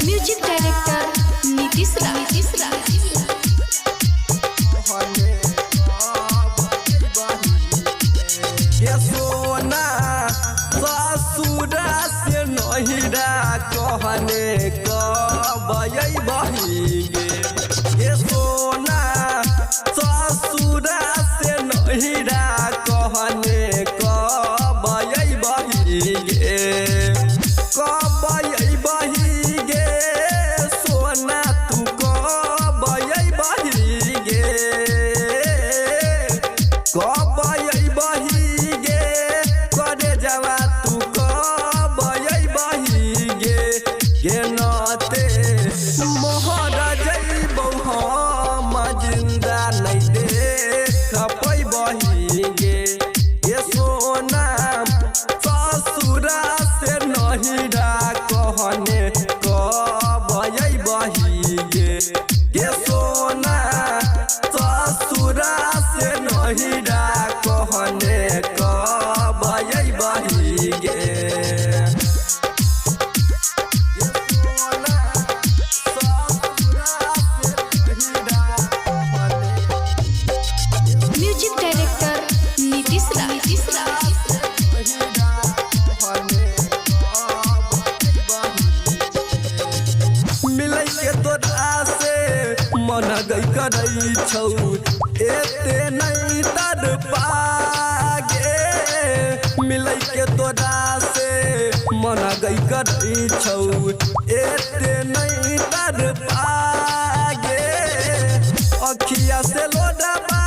Music director Nitish राज। ससुरा से नहिरा कहने कबई बही गे सोना ससुरा से नहिरा कहने कबई बही गे कबई बही गे सोना तू कबई बही गे कबई बही गे करे जवा तू कबई बही गे नाते मोहर जइबौ हम जिंदा नहीं देख पैबही गे सोना ससुरा से नहिरा कहने कबई बही गे सोना ससुरा से नहिरा कहने कबई बही गे म्यूजिक डायरेक्टर नीतीश राज। मिलै के तोरा से मन गई करई छौ एते नहीं तर पागे मिलै के तोरा से मन गई करई छौ एते नहीं तर पागे अखिया से लोडबा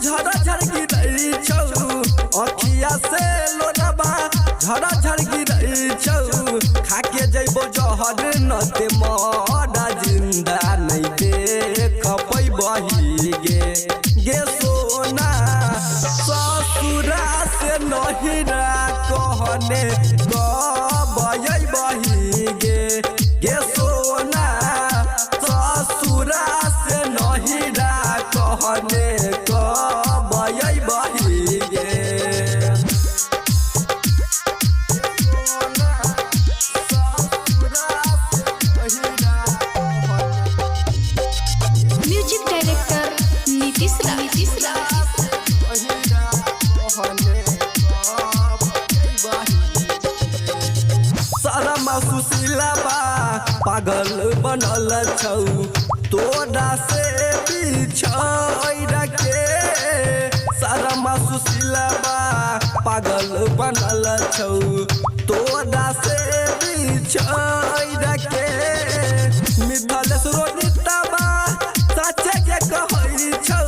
झड़ गिरई छौ अखिया से लोडबा झड़ गिरई छौ खाके जइबो जहर नते मरा जिंदा नहीं देख पैबही गे सोना ससुरा से नहिरा कहने कबई बही गे सोना ससुरा से नहिरा कहने कबई बही गे म्यूजिक डायरेक्टर नीतीश राज। सारा सुशीला बा पागल बनल छौ तोरा से बिछड़ के सारा सुशीला बा पागल बनल छौ तोरा से बिछड़ के मिथलेश रोनिता बा सच्चे के कहई छौ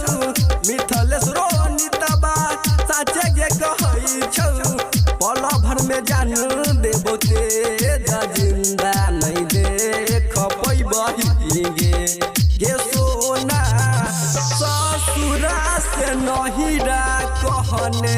मिथलेश रोनिता बा सच्चे के कहई छौ पल भर में जान देबो तेज जिंदा नहीं देख पैबही गे सोना ससुरा से नहिरा कहने